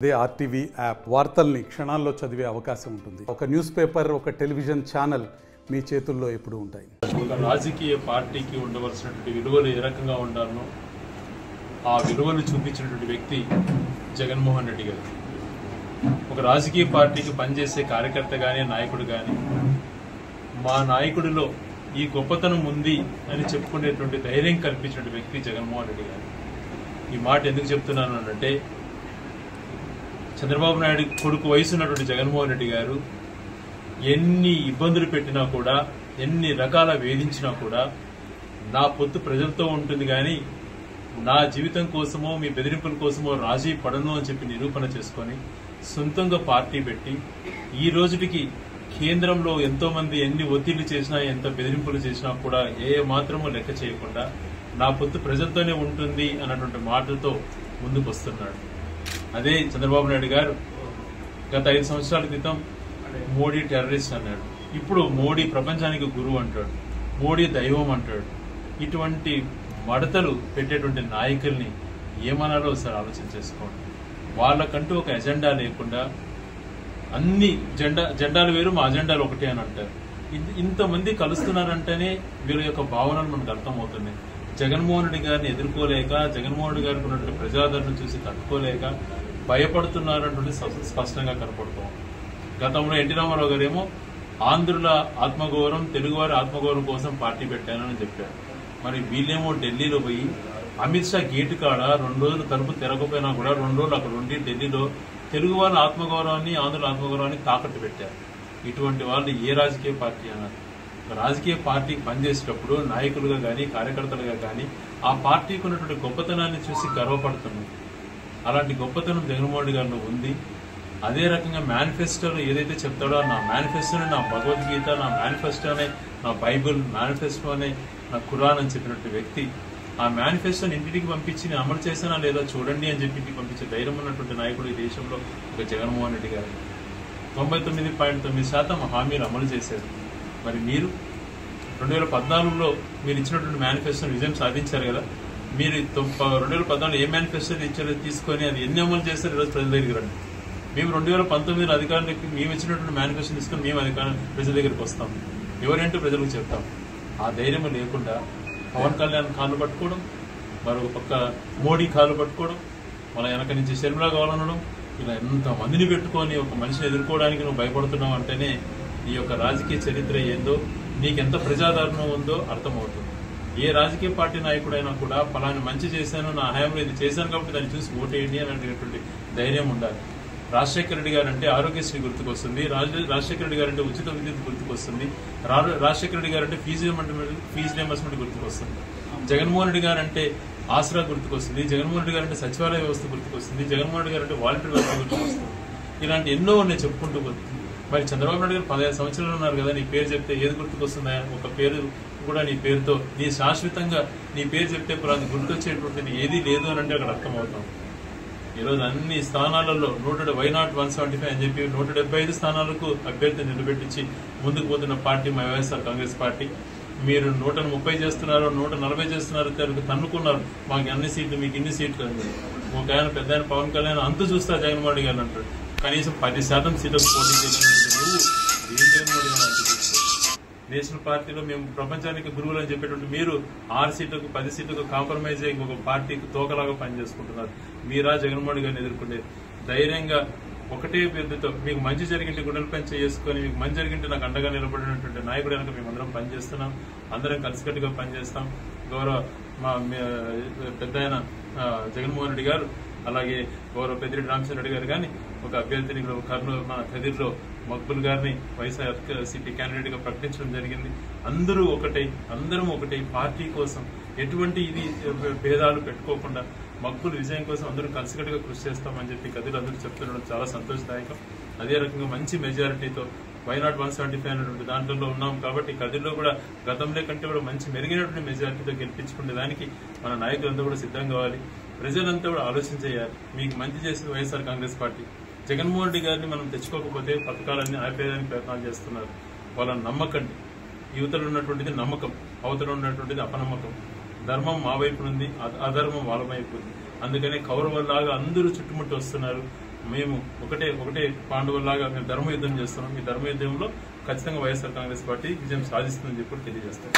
అదే RTV app వార్తల్ని క్షణాల్లో చదివే అవకాశం ఉంటుంది. ఒక న్యూస్ పేపర్, ఒక టెలివిజన్ ఛానల్ మీ చేతుల్లో ఎప్పుడూ ఉంటాయి. ఒక రాజకీయ పార్టీకి ఉండవలసినటువంటి విలువలు ఏ రకంగా ఉండాలనో ఆ విలువలు చూపించినటువంటి వ్యక్తి జగన్మోహన్ రెడ్డి గారు. ఒక రాజకీయ పార్టీకి పనిచేసే కార్యకర్త కానీ నాయకుడు కానీ మా నాయకుడిలో ఈ గొప్పతనం ఉంది అని చెప్పుకునేటువంటి ధైర్యం కల్పించినటువంటి వ్యక్తి జగన్మోహన్ రెడ్డి గారు. ఈ మాట ఎందుకు చెప్తున్నాను అంటే, చంద్రబాబు నాయుడు కొడుకు వయసు ఉన్నటువంటి జగన్మోహన్ రెడ్డి గారు ఎన్ని ఇబ్బందులు పెట్టినా కూడా, ఎన్ని రకాల వేధించినా కూడా నా పొత్తు ప్రజలతో ఉంటుంది కానీ నా జీవితం కోసమో మీ బెదిరింపుల కోసమో రాజీ పడను అని చెప్పి నిరూపణ చేసుకొని సొంతంగా పార్టీ పెట్టి ఈ రోజుకి కేంద్రంలో ఎంతో మంది ఎన్ని ఒత్తిళ్లు చేసినా, ఎంత బెదిరింపులు చేసినా కూడా ఏ మాత్రమూ లెక్క చేయకుండా నా పొత్తు ప్రజలతోనే ఉంటుంది అన్నటువంటి మాటలతో ముందుకు వస్తున్నాడు. అదే చంద్రబాబు నాయుడు గారు గత 5 సంవత్సరాల క్రితం మోడీ టెర్రరిస్ట్ అన్నాడు. ఇప్పుడు మోడీ ప్రపంచానికి గురువు అంటాడు, మోడీ దైవం అంటాడు. ఇటువంటి మడతలు పెట్టేటువంటి నాయకుల్ని ఏమనాలో ఒకసారి ఆలోచన చేసుకోండి. వాళ్ళకంటూ ఒక ఎజెండా లేకుండా అన్ని జెండాలు వేరు, మా అజెండాలు ఒకటే అని అంటారు. ఇంతమంది కలుస్తున్నారంటేనే వీళ్ళ యొక్క భావనలు మనకు అర్థమవుతున్నాయి. జగన్మోహన్ రెడ్డి గారిని ఎదుర్కోలేక, జగన్మోహన్ రెడ్డి గారికి ఉన్నటువంటి ప్రజాదరణ చూసి తట్టుకోలేక భయపడుతున్నారంటే స్పష్టంగా కనపడుతాం. గతంలో ఎన్టీ రామారావు గారేమో ఆంధ్రుల ఆత్మగౌరవం, తెలుగువారి ఆత్మగౌరవం కోసం పార్టీ పెట్టానని చెప్పారు. మరి వీళ్ళేమో ఢిల్లీలో పోయి అమిత్ షా గేటు కాడ 2 రోజులు తలుపు తెరకపోయినా కూడా 2 రోజులు అక్కడ ఉండి ఢిల్లీలో తెలుగువారి ఆత్మగౌరవాన్ని, ఆంధ్రుల ఆత్మగౌరవాన్ని తాకట్టు పెట్టారు. ఇటువంటి వాళ్ళు ఏ రాజకీయ పార్టీ అన్నారు? రాజకీయ పార్టీకి పనిచేసేటప్పుడు నాయకులుగా కానీ, కార్యకర్తలుగా కానీ ఆ పార్టీకి ఉన్నటువంటి గొప్పతనాన్ని చూసి గర్వపడుతున్నాం. అలాంటి గొప్పతనం జగన్మోహన్ రెడ్డి గారిలో ఉంది. అదే రకంగా మేనిఫెస్టోలో ఏదైతే చెప్తాడో, నా మేనిఫెస్టోనే నా భగవద్గీత, నా మేనిఫెస్టోనే నా బైబుల్, మేనిఫెస్టోనే నా ఖురాన్ అని చెప్పినట్టు వ్యక్తి ఆ మేనిఫెస్టోని ఇంటికి పంపించి నేను అమలు చేశానా లేదా చూడండి అని చెప్పి ఇంటికి పంపించే ధైర్యం ఉన్నటువంటి నాయకుడు ఈ దేశంలో ఒక జగన్మోహన్ రెడ్డి గారు. 99.9% హామీలు అమలు చేశారు. మరి మీరు 2014లో మీరు ఇచ్చినటువంటి మేనిఫెస్టోని విజయం సాధించారు కదా. మీరు 2014 ఏ మేనిఫెస్టో ఇచ్చారో తీసుకొని అది ఎన్ని అమలు చేస్తారు ఈరోజు ప్రజల దగ్గరికి రండి. మేము 2019 అధికారులకి మేము ఇచ్చినటువంటి మేనిఫెస్టో తీసుకొని మేము ప్రజల దగ్గరికి వస్తాం, ఎవరంటూ ప్రజలకు చెప్తాం. ఆ ధైర్యం లేకుండా పవన్ కళ్యాణ్ కాళ్ళు పట్టుకోవడం, మరొక పక్క మోడీ కాళ్ళు పట్టుకోవడం, మన వెనక నుంచి షర్మిలా కావాలనడం, ఇలా ఎంతమందిని పెట్టుకొని ఒక మనిషిని ఎదుర్కోవడానికి నువ్వు భయపడుతున్నావు అంటేనే ఈ యొక్క రాజకీయ చరిత్ర ఏందో, నీకెంత ప్రజాదరణ ఉందో అర్థమవుతుంది. ఏ రాజకీయ పార్టీ నాయకుడైనా కూడా ఫలాన్ని మంచి చేశాను, నా హయాంలో ఇది చేశాను కాబట్టి దాన్ని చూసి ఓటేయండి అనేటువంటి ధైర్యం ఉండాలి. రాజశేఖర రెడ్డి గారు అంటే ఆరోగ్యశ్రీ గుర్తుకొస్తుంది, రాజశేఖర రెడ్డి గారు అంటే ఉచిత విద్యుత్ గుర్తుకొస్తుంది, రాజశేఖర రెడ్డి గారు అంటే ఫీజు రియంబర్స్మెంట్ గుర్తుకొస్తుంది, జగన్మోహన్ రెడ్డి గారు అంటే ఆసరా గుర్తుకొస్తుంది, జగన్మోహన్ రెడ్డి గారు అంటే సచివాలయ వ్యవస్థ గుర్తుకొస్తుంది, జగన్మోహన్ రెడ్డి గారు అంటే వాలంటీర్ వ్యవస్థ గుర్తుకొస్తుంది. ఇలాంటి ఎన్నో నేను చెప్పుకుంటూ పోతుంది. మరి చంద్రబాబు నాయుడు గారు 15 సంవత్సరాలు ఉన్నారు కదా, నీ పేరు చెప్తే ఏది గుర్తుకొస్తుందా? ఒక పేరు కూడా నీ పేరుతో నీ శాశ్వతంగా నీ పేరు చెప్తే గుర్తొచ్చేటువంటిది ఏదీ లేదు అని అంటే అక్కడ అర్థమవుతాం. ఈరోజు అన్ని స్థానాలలో 175 అని చెప్పి 175 స్థానాలకు అభ్యర్థి నిలబెట్టించి ముందుకు పోతున్న పార్టీ మా వైఎస్ఆర్ కాంగ్రెస్ పార్టీ. మీరు 130 చేస్తున్నారు, 140 చేస్తున్నారు, తన్నుకున్నారు. మాకు అన్ని సీట్లు, మీకు ఇన్ని సీట్లు అండి. ఒక ఆయన పెద్ద ఆయన పవన్ కళ్యాణ్ అంతు చూస్తా జగన్మోహన్ రెడ్డి గారు అంటాడు. కనీసం 10% సీట్లకు పోటీ చేయలేదు. జగన్మోహన్ రెడ్డి గారు నేషనల్ పార్టీలో మేము ప్రపంచానికి గురువులు అని చెప్పేటువంటి మీరు 6 సీట్లకు 10 సీట్లకు కాంప్రమైజ్ అయ్యి ఒక పార్టీకి తోకలాగా పనిచేసుకుంటున్నారు. మీరా జగన్మోహన్ రెడ్డి గారిని ఎదుర్కొంటే ధైర్యంగా ఒకటే పేరుతో మీకు మంచి జరిగింటే గుండెలు పని చేసుకుని, మీకు మంచి జరిగింటే నాకు అండగా నిలబడినటువంటి నాయకుడు కనుక మేము అందరం పనిచేస్తున్నాం, అందరం కలిసికట్టుగా పనిచేస్తాం. గౌరవ మా పెద్ద ఆయన జగన్మోహన్ రెడ్డి గారు, అలాగే గౌరవ పెద్దిరెడ్డి రామచంద్ర రెడ్డి గారు కానీ ఒక అభ్యర్థిని కర్నూలు మన కదిర్లో మక్బుల్ గారిని వైఎస్ఆర్సీపీ క్యాండిడేట్ గా ప్రకటించడం జరిగింది. అందరూ ఒకటై, అందరం ఒకటై పార్టీ కోసం ఎటువంటి ఇది భేదాలు పెట్టుకోకుండా మక్బుల్ విజయం కోసం అందరూ కలిసికట్టుగా కృషి చేస్తామని చెప్పి కదిలో అందరూ చెప్తుండడం చాలా సంతోషదాయకం. అదే రకంగా మంచి మెజారిటీతో వైనాట్ 175 అనేటువంటి దాంట్లో ఉన్నాం కాబట్టి కదిలో కూడా గతంలో కంటే కూడా మంచి మెరుగైనటువంటి మెజారిటీతో గెలిపించుకునే దానికి మన నాయకులంతా కూడా సిద్ధం కావాలి. ప్రజలంతా కూడా ఆలోచన చేయాలి. మీకు మంచి చేసిన వైఎస్ఆర్ కాంగ్రెస్ పార్టీ. జగన్మోహన్ రెడ్డి గారిని మనం తెచ్చుకోకపోతే పథకాలన్నీ ఆపేయడానికి ప్రయత్నాలు చేస్తున్నారు. వాళ్ళని నమ్మకండి. యువతలో ఉన్నటువంటిది నమ్మకం, అవతల ఉన్నటువంటిది అపనమ్మకం. ధర్మం మా వైపు ఉంది, అధర్మం వాళ్ళ వైపు ఉంది. అందుకనే కౌరవుల్లాగా అందరూ చుట్టుముట్టి వస్తున్నారు. మేము ఒకటే పాండవులాగా మేము ధర్మయుద్ధం చేస్తున్నాం. ఈ ధర్మయుద్ధంలో ఖచ్చితంగా వైఎస్ఆర్ కాంగ్రెస్ పార్టీ విజయం సాధిస్తుందని చెప్పి తెలియజేస్తాం.